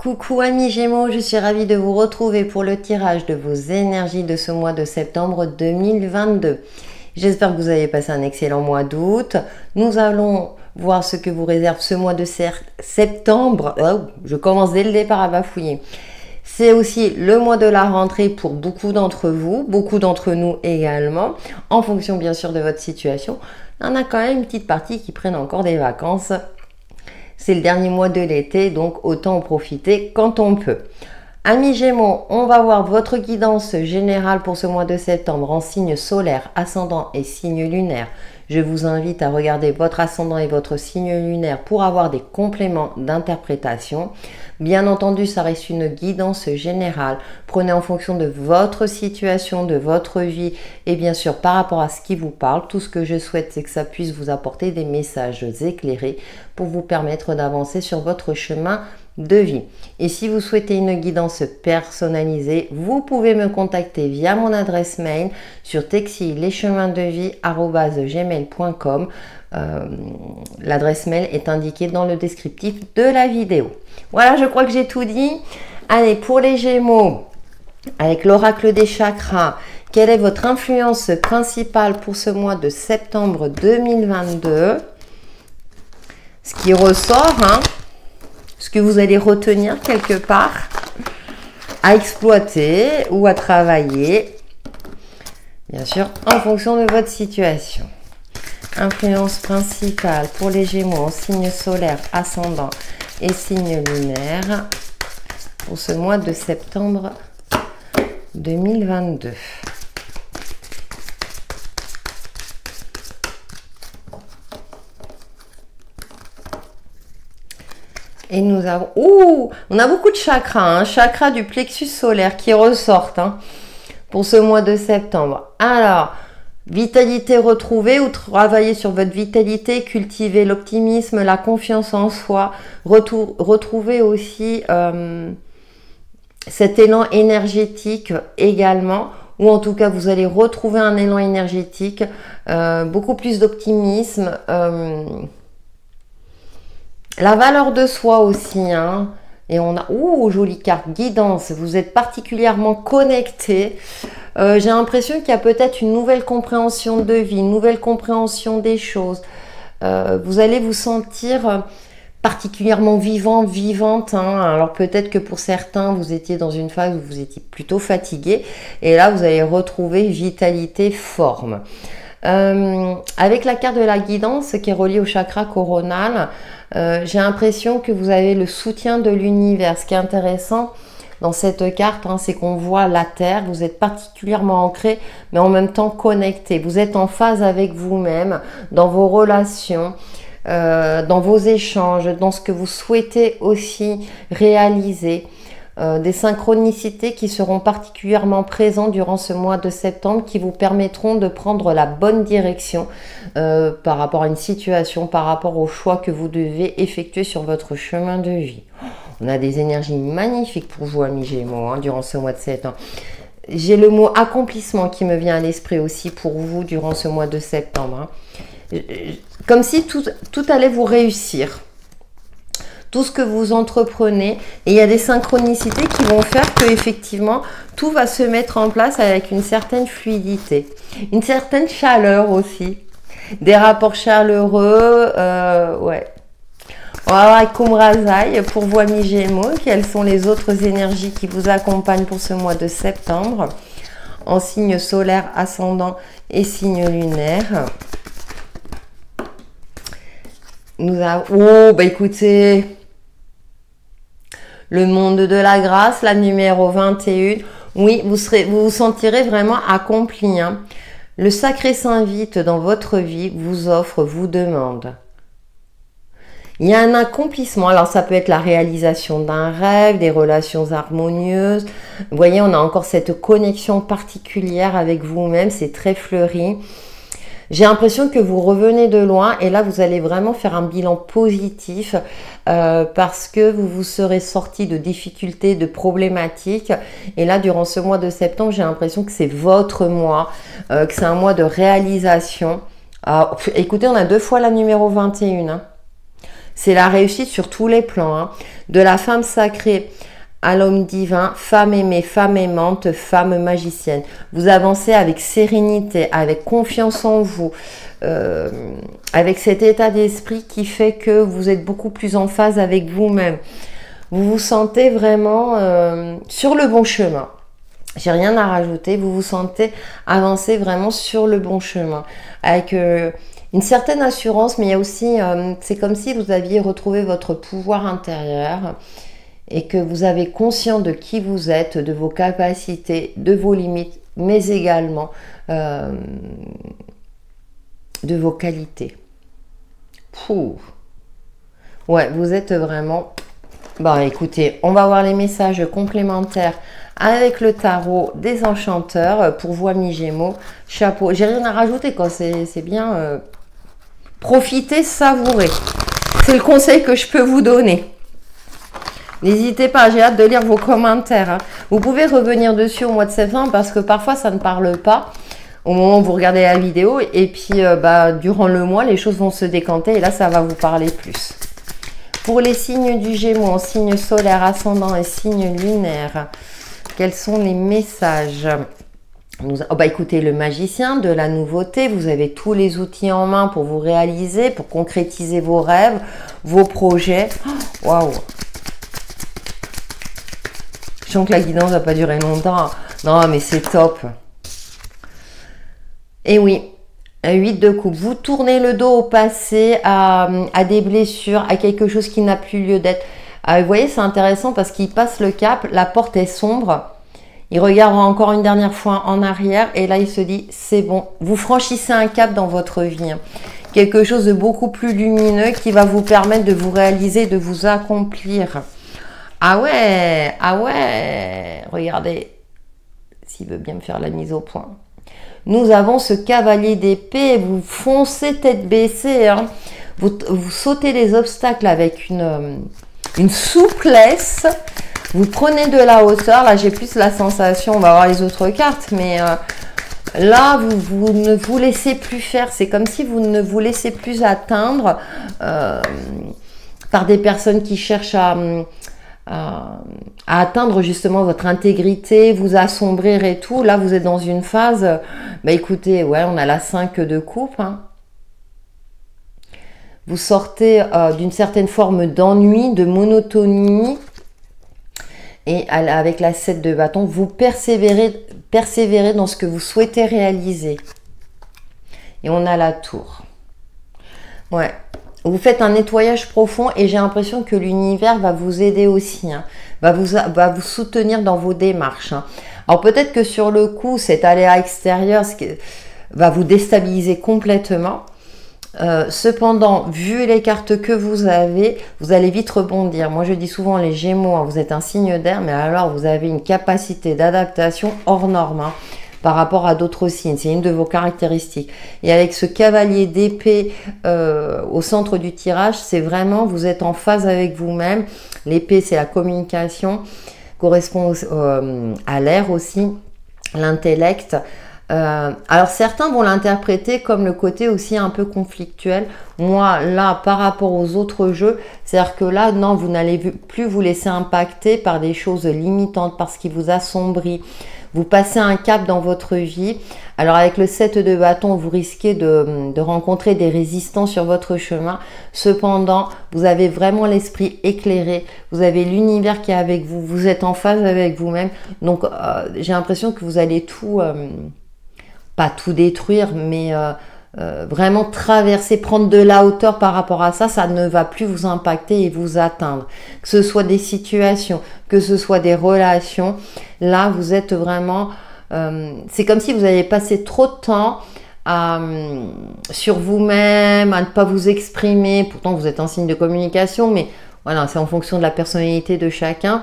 Coucou amis Gémeaux, je suis ravie de vous retrouver pour le tirage de vos énergies de ce mois de septembre 2022. J'espère que vous avez passé un excellent mois d'août. Nous allons voir ce que vous réserve ce mois de septembre. Oh, je commence dès le départ à bafouiller. C'est aussi le mois de la rentrée pour beaucoup d'entre vous, beaucoup d'entre nous également, en fonction bien sûr de votre situation. Il y en a quand même une petite partie qui prennent encore des vacances. C'est le dernier mois de l'été, donc autant en profiter quand on peut. Amis Gémeaux, on va voir votre guidance générale pour ce mois de septembre en signe solaire, ascendant et signe lunaire. Je vous invite à regarder votre ascendant et votre signe lunaire pour avoir des compléments d'interprétation. Bien entendu, ça reste une guidance générale. Prenez en fonction de votre situation, de votre vie et bien sûr par rapport à ce qui vous parle. Tout ce que je souhaite, c'est que ça puisse vous apporter des messages éclairés pour vous permettre d'avancer sur votre chemin de vie. Et si vous souhaitez une guidance personnalisée, vous pouvez me contacter via mon adresse mail sur texilelescheminsdevie@gmail.com. L'adresse mail est indiquée dans le descriptif de la vidéo. Voilà, je crois que j'ai tout dit. Allez, pour les Gémeaux, avec l'oracle des chakras, quelle est votre influence principale pour ce mois de septembre 2022? Ce qui ressort, ce que vous allez retenir quelque part, à exploiter ou à travailler, bien sûr, en fonction de votre situation. Influence principale pour les Gémeaux en signe solaire, ascendant et signe lunaire pour ce mois de septembre 2022. Et nous avons... on a beaucoup de chakras, chakras du plexus solaire qui ressortent pour ce mois de septembre. Alors, vitalité retrouvée ou travailler sur votre vitalité, cultiver l'optimisme, la confiance en soi, retrouver aussi cet élan énergétique également, ou en tout cas vous allez retrouver un élan énergétique, beaucoup plus d'optimisme, la valeur de soi aussi, et on a, jolie carte, guidance, vous êtes particulièrement connecté. J'ai l'impression qu'il y a peut-être une nouvelle compréhension de vie, une nouvelle compréhension des choses. Vous allez vous sentir particulièrement vivant, vivante. Alors peut-être que pour certains, vous étiez dans une phase où vous étiez plutôt fatigué. Et là, vous allez retrouver vitalité, forme. Avec la carte de la guidance qui est reliée au chakra coronal, j'ai l'impression que vous avez le soutien de l'univers. Ce qui est intéressant dans cette carte, c'est qu'on voit la Terre, vous êtes particulièrement ancré, mais en même temps connecté. Vous êtes en phase avec vous-même, dans vos relations, dans vos échanges, dans ce que vous souhaitez aussi réaliser. Des synchronicités qui seront particulièrement présentes durant ce mois de septembre qui vous permettront de prendre la bonne direction par rapport à une situation, par rapport au choix que vous devez effectuer sur votre chemin de vie. On a des énergies magnifiques pour vous, amis Gémeaux, durant ce mois de septembre. J'ai le mot accomplissement qui me vient à l'esprit aussi pour vous durant ce mois de septembre. Comme si tout allait vous réussir. Tout ce que vous entreprenez, et il y a des synchronicités qui vont faire que effectivement tout va se mettre en place avec une certaine fluidité, une certaine chaleur aussi, des rapports chaleureux, ouais. On va voir avec Kumrazai pour vous amis Gémeaux, quelles sont les autres énergies qui vous accompagnent pour ce mois de septembre en signe solaire, ascendant et signe lunaire. Nous avons, écoutez, le monde de la grâce, la numéro 21. Oui, vous vous sentirez vraiment accompli. Le sacré s'invite dans votre vie, vous offre, vous demande. Il y a un accomplissement. Alors, ça peut être la réalisation d'un rêve, des relations harmonieuses. Vous voyez, on a encore cette connexion particulière avec vous-même. C'est très fleuri. J'ai l'impression que vous revenez de loin et là, vous allez vraiment faire un bilan positif parce que vous vous serez sorti de difficultés, de problématiques. Et là, durant ce mois de septembre, j'ai l'impression que c'est votre mois, que c'est un mois de réalisation. Écoutez, on a deux fois la numéro 21. C'est la réussite sur tous les plans, hein. De la femme sacrée à l'homme divin, femme aimée, femme aimante, femme magicienne. Vous avancez avec sérénité, avec confiance en vous, avec cet état d'esprit qui fait que vous êtes beaucoup plus en phase avec vous-même. Vous vous sentez vraiment sur le bon chemin. J'ai rien à rajouter. Vous vous sentez avancer vraiment sur le bon chemin. Avec une certaine assurance, mais il y a aussi, c'est comme si vous aviez retrouvé votre pouvoir intérieur et que vous avez conscience de qui vous êtes, de vos capacités, de vos limites, mais également de vos qualités. Pouh. Ouais, vous êtes vraiment... Bon, écoutez, on va voir les messages complémentaires avec le tarot des enchanteurs pour vous, amis Gémeaux. Chapeau. J'ai rien à rajouter, quoi. C'est bien. Profitez, savourez. C'est le conseil que je peux vous donner. N'hésitez pas, j'ai hâte de lire vos commentaires, hein. Vous pouvez revenir dessus au mois de septembre parce que parfois ça ne parle pas au moment où vous regardez la vidéo. Et puis durant le mois, les choses vont se décanter et là, ça va vous parler plus. Pour les signes du Gémeaux, en signe solaire, ascendant et signe lunaire, quels sont les messages? Écoutez, le magicien, de la nouveauté, vous avez tous les outils en main pour vous réaliser, pour concrétiser vos rêves, vos projets. Waouh! Je sens que la guidance va pas durer longtemps. Non, mais c'est top. Et oui, 8 de coupe. Vous tournez le dos au passé, à des blessures, à quelque chose qui n'a plus lieu d'être. Vous voyez, c'est intéressant parce qu'il passe le cap, la porte est sombre. Il regarde encore une dernière fois en arrière et là, il se dit, c'est bon. Vous franchissez un cap dans votre vie. Quelque chose de beaucoup plus lumineux qui va vous permettre de vous réaliser, de vous accomplir. Ah ouais, regardez, s'il veut bien me faire la mise au point. Nous avons ce cavalier d'épée, vous foncez tête baissée, hein. Vous sautez les obstacles avec une souplesse, vous prenez de la hauteur. Là, j'ai plus la sensation, on va voir les autres cartes, mais là, vous ne vous laissez plus faire. C'est comme si vous ne vous laissez plus atteindre par des personnes qui cherchent à atteindre justement votre intégrité, vous assombrir et tout. Là, vous êtes dans une phase, écoutez, ouais, on a la 5 de coupe, hein. Vous sortez d'une certaine forme d'ennui, de monotonie, et avec la 7 de bâton, vous persévérez dans ce que vous souhaitez réaliser. Et on a la tour. Ouais. Vous faites un nettoyage profond et j'ai l'impression que l'univers va vous aider aussi, hein, va vous soutenir dans vos démarches, hein. Alors peut-être que sur le coup, cet aléa extérieur va vous déstabiliser complètement. Cependant, vu les cartes que vous allez vite rebondir. Moi, je dis souvent les Gémeaux, hein, vous êtes un signe d'air, mais alors vous avez une capacité d'adaptation hors norme, hein, par rapport à d'autres signes. C'est une de vos caractéristiques. Et avec ce cavalier d'épée au centre du tirage, c'est vraiment, vous êtes en phase avec vous-même. L'épée, c'est la communication, correspond à l'air aussi, l'intellect. Alors certains vont l'interpréter comme le côté aussi un peu conflictuel. Moi là, par rapport aux autres jeux, c'est-à-dire que là, non, vous n'allez plus vous laisser impacter par des choses limitantes, par ce qui vous assombrit. Vous passez un cap dans votre vie. Alors avec le 7 de bâton, vous risquez de rencontrer des résistants sur votre chemin. Cependant, vous avez vraiment l'esprit éclairé. Vous avez l'univers qui est avec vous. Vous êtes en phase avec vous-même. Donc j'ai l'impression que vous allez tout... pas tout détruire, mais vraiment traverser, prendre de la hauteur par rapport à ça, ça ne va plus vous impacter et vous atteindre. Que ce soit des situations, que ce soit des relations, là vous êtes vraiment... c'est comme si vous avez passé trop de temps sur vous-même, à ne pas vous exprimer. Pourtant vous êtes un signe de communication, mais voilà, c'est en fonction de la personnalité de chacun.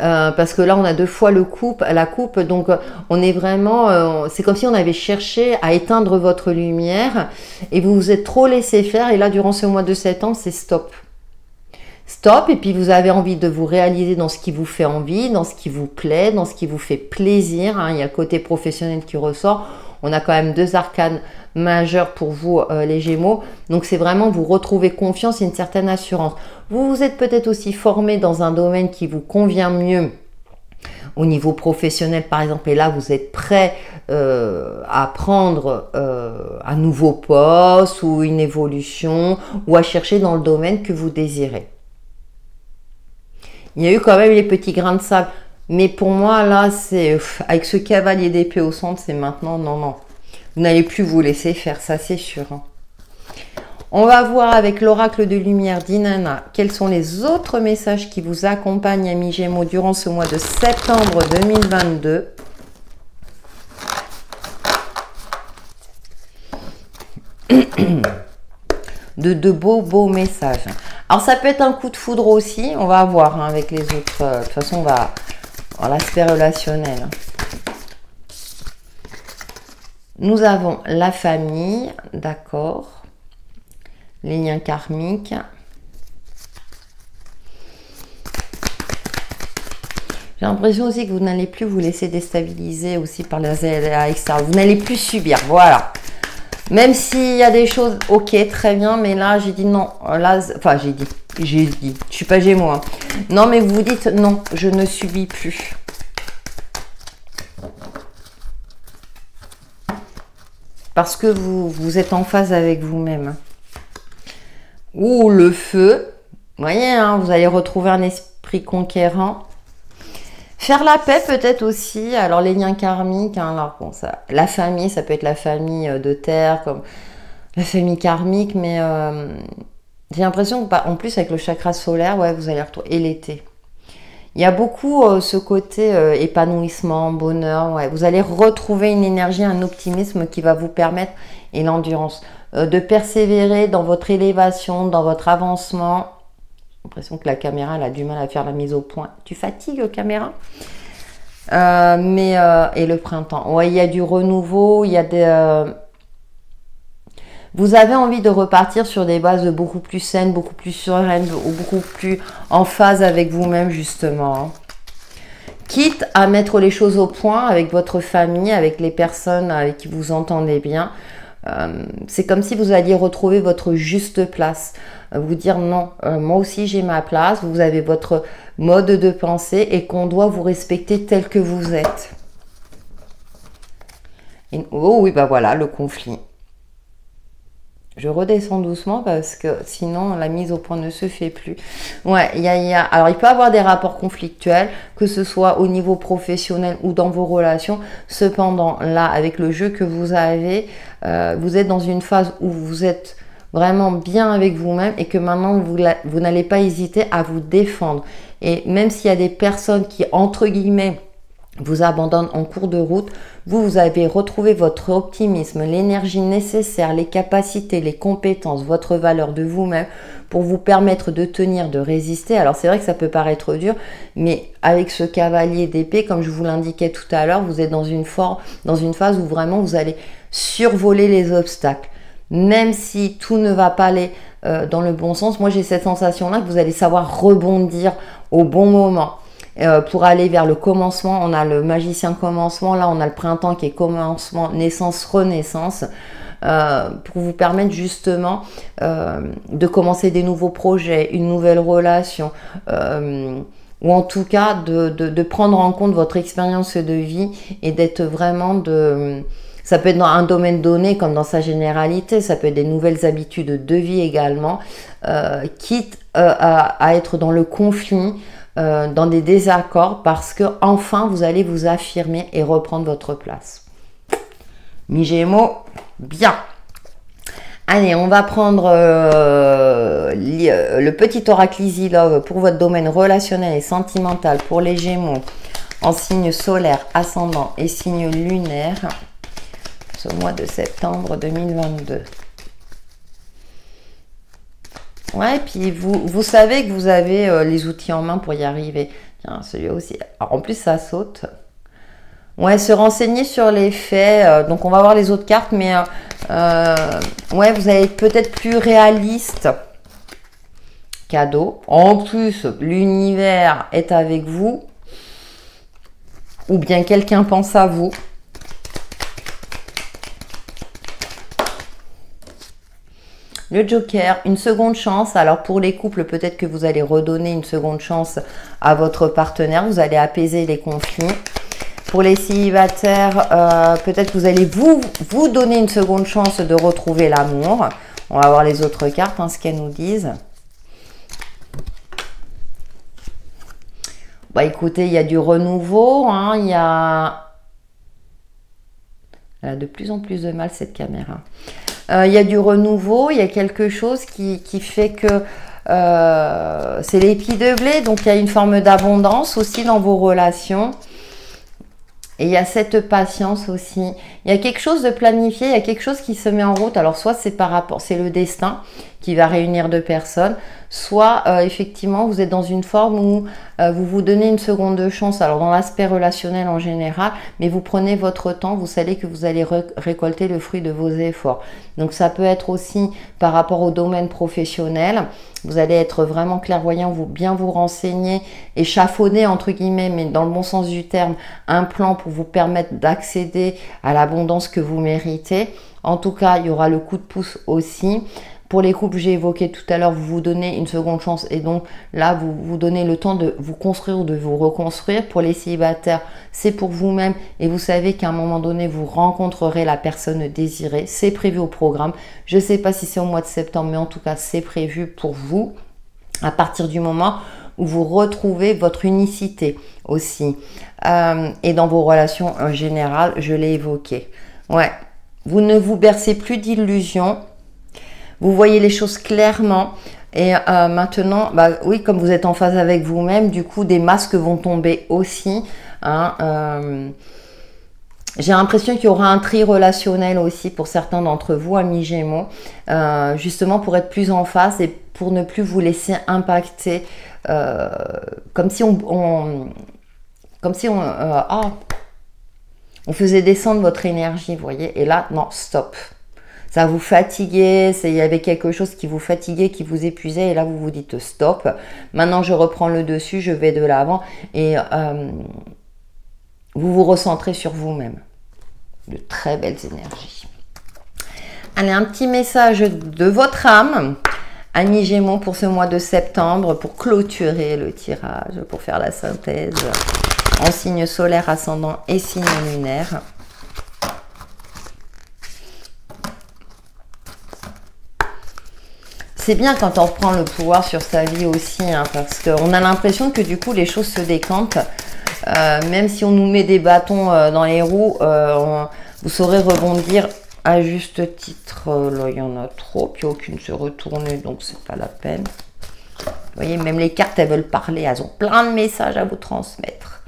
Parce que là on a deux fois la coupe, donc on est vraiment, c'est comme si on avait cherché à éteindre votre lumière et vous vous êtes trop laissé faire, et là durant ce mois de septembre c'est stop. Stop, et puis vous avez envie de vous réaliser dans ce qui vous fait envie, dans ce qui vous plaît, dans ce qui vous fait plaisir, hein. Il y a le côté professionnel qui ressort. On a quand même deux arcanes majeur pour vous, les Gémeaux. Donc, c'est vraiment vous retrouver confiance et une certaine assurance. Vous vous êtes peut-être aussi formé dans un domaine qui vous convient mieux au niveau professionnel, par exemple, et là, vous êtes prêt à prendre un nouveau poste ou une évolution ou à chercher dans le domaine que vous désirez. Il y a eu quand même les petits grains de sable. Mais pour moi, là, c'est avec ce cavalier d'épée au centre, c'est maintenant, non, non. Vous n'allez plus vous laisser faire, ça c'est sûr. Hein. On va voir avec l'oracle de lumière d'Inanna quels sont les autres messages qui vous accompagnent, amis Gémeaux, durant ce mois de septembre 2022. De beaux messages. Alors, ça peut être un coup de foudre aussi. On va voir hein, avec les autres. De toute façon, on va voir l'aspect relationnel. Nous avons la famille, d'accord. Les liens karmiques. J'ai l'impression aussi que vous n'allez plus vous laisser déstabiliser aussi par les aléas extérieurs. Vous n'allez plus subir, voilà. Même s'il y a des choses, ok, très bien, mais là, j'ai dit non. Là, enfin, j'ai dit. Je suis pas Gémeaux. Hein. Non, mais vous dites non, je ne subis plus. Parce que vous êtes en phase avec vous-même. Ou le feu. Vous voyez, hein, vous allez retrouver un esprit conquérant. Faire la paix peut-être aussi. Alors les liens karmiques, hein, alors bon, ça, la famille, ça peut être la famille de terre, comme la famille karmique, mais j'ai l'impression que, en plus avec le chakra solaire, ouais, vous allez retrouver, et l'été. Il y a beaucoup ce côté épanouissement, bonheur, ouais. Vous allez retrouver une énergie, un optimisme qui va vous permettre, et l'endurance, de persévérer dans votre élévation, dans votre avancement. J'ai l'impression que la caméra elle a du mal à faire la mise au point. Tu fatigues, caméra? Et le printemps. Ouais, il y a du renouveau, il y a des... Vous avez envie de repartir sur des bases beaucoup plus saines, beaucoup plus sereines, ou beaucoup plus en phase avec vous-même, justement. Quitte à mettre les choses au point avec votre famille, avec les personnes avec qui vous entendez bien. C'est comme si vous alliez retrouver votre juste place. Vous dire non, moi aussi j'ai ma place, vous avez votre mode de pensée et qu'on doit vous respecter tel que vous êtes. Et, oh oui, bah voilà, le conflit. Je redescends doucement parce que sinon la mise au point ne se fait plus. Ouais, alors il peut y avoir des rapports conflictuels, que ce soit au niveau professionnel ou dans vos relations. Cependant, là, avec le jeu que vous avez, vous êtes dans une phase où vous êtes vraiment bien avec vous-même et que maintenant vous n'allez pas hésiter à vous défendre. Et même s'il y a des personnes qui, entre guillemets, vous abandonnent en cours de route, vous avez retrouvé votre optimisme, l'énergie nécessaire, les capacités, les compétences, votre valeur de vous-même pour vous permettre de tenir, de résister. Alors c'est vrai que ça peut paraître dur, mais avec ce cavalier d'épée, comme je vous l'indiquais tout à l'heure, vous êtes dans une phase où vraiment vous allez survoler les obstacles. Même si tout ne va pas aller dans le bon sens, moi j'ai cette sensation-là que vous allez savoir rebondir au bon moment. Pour aller vers le commencement, on a le magicien commencement, là on a le printemps qui est commencement, naissance, renaissance, pour vous permettre justement de commencer des nouveaux projets, une nouvelle relation, ou en tout cas de prendre en compte votre expérience de vie et d'être vraiment ça peut être dans un domaine donné comme dans sa généralité, ça peut être des nouvelles habitudes de vie également, quitte à être dans le conflit, dans des désaccords, parce que enfin vous allez vous affirmer et reprendre votre place. Mi-Gémeaux, bien. Allez, on va prendre le petit oracle Easy Love pour votre domaine relationnel et sentimental pour les Gémeaux en signe solaire, ascendant et signe lunaire ce mois de septembre 2022. Ouais, puis vous savez que vous avez les outils en main pour y arriver. Tiens, celui-là aussi. Alors, en plus, ça saute. Ouais, se renseigner sur les faits. Donc, on va voir les autres cartes, mais ouais, vous allez être peut-être plus réaliste. Cadeau. En plus, l'univers est avec vous. Ou bien quelqu'un pense à vous. Le Joker, une seconde chance. Alors pour les couples, peut-être que vous allez redonner une seconde chance à votre partenaire. Vous allez apaiser les conflits. Pour les célibataires, peut-être que vous allez vous donner une seconde chance de retrouver l'amour. On va voir les autres cartes, hein, ce qu'elles nous disent. Bah écoutez, il y a du renouveau, hein, il y a... Elle a de plus en plus de mal cette caméra. Il y a du renouveau, il y a quelque chose qui fait que c'est l'épi de blé, donc il y a une forme d'abondance aussi dans vos relations. Et il y a cette patience aussi. Il y a quelque chose de planifié, il y a quelque chose qui se met en route. Alors soit c'est par rapport, c'est le destin qui va réunir deux personnes, soit effectivement vous êtes dans une forme où vous vous donnez une seconde chance. Alors dans l'aspect relationnel en général, mais vous prenez votre temps, vous savez que vous allez récolter le fruit de vos efforts. Donc ça peut être aussi par rapport au domaine professionnel. Vous allez être vraiment clairvoyant, bien vous renseigner, échafauder entre guillemets, mais dans le bon sens du terme, un plan pour vous permettre d'accéder à l'abondance que vous méritez. En tout cas, il y aura le coup de pouce aussi. Pour les couples, j'ai évoqué tout à l'heure, vous vous donnez une seconde chance et donc là, vous vous donnez le temps de vous construire ou de vous reconstruire. Pour les célibataires, c'est pour vous-même et vous savez qu'à un moment donné, vous rencontrerez la personne désirée. C'est prévu au programme. Je ne sais pas si c'est au mois de septembre, mais en tout cas, c'est prévu pour vous à partir du moment où vous retrouvez votre unicité aussi. Et dans vos relations en général, je l'ai évoqué. Ouais, vous ne vous bercez plus d'illusions. Vous voyez les choses clairement et maintenant, bah, oui, comme vous êtes en phase avec vous-même, du coup, des masques vont tomber aussi. Hein, j'ai l'impression qu'il y aura un tri relationnel aussi pour certains d'entre vous, amis Gémeaux, justement pour être plus en phase et pour ne plus vous laisser impacter, comme si on faisait descendre votre énergie, vous voyez. Et là, non, stop. Ça vous fatiguait, il y avait quelque chose qui vous fatiguait, qui vous épuisait, et là vous vous dites stop. Maintenant je reprends le dessus, je vais de l'avant, et vous vous recentrez sur vous-même. De très belles énergies. Allez, un petit message de votre âme, amis Gémeaux, pour ce mois de septembre, pour clôturer le tirage, pour faire la synthèse, en signe solaire, ascendant et signe lunaire. C'est bien quand on reprend le pouvoir sur sa vie aussi, hein, parce qu'on a l'impression que du coup les choses se décantent. Même si on nous met des bâtons dans les roues, vous saurez rebondir à juste titre. Là, il y en a trop, puis aucune se retourne, donc c'est pas la peine. Vous voyez, même les cartes, elles veulent parler, elles ont plein de messages à vous transmettre.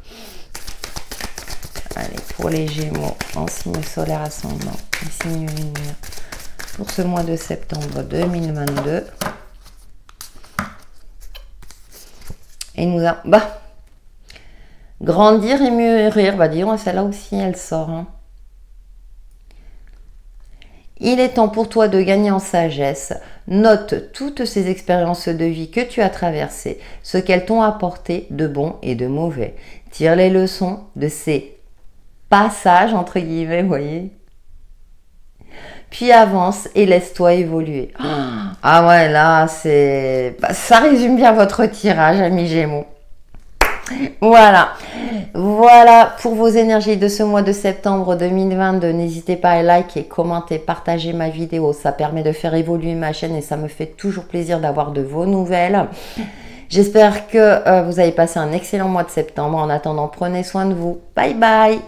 Allez, pour les Gémeaux, en signe solaire ascendant, en signe lunaire. Pour ce mois de septembre 2022. Et nous avons... Bah, grandir et mûrir. Bah, disons, celle-là aussi, elle sort. Hein. Il est temps pour toi de gagner en sagesse. Note toutes ces expériences de vie que tu as traversées, ce qu'elles t'ont apporté de bon et de mauvais. Tire les leçons de ces passages, entre guillemets, vous voyez. Puis avance et laisse-toi évoluer. Ah ouais, là, c'est... Ça résume bien votre tirage, amis Gémeaux. Voilà. Voilà pour vos énergies de ce mois de septembre 2022. N'hésitez pas à liker, commenter, partager ma vidéo. Ça permet de faire évoluer ma chaîne et ça me fait toujours plaisir d'avoir de vos nouvelles. J'espère que vous avez passé un excellent mois de septembre. En attendant, prenez soin de vous. Bye bye.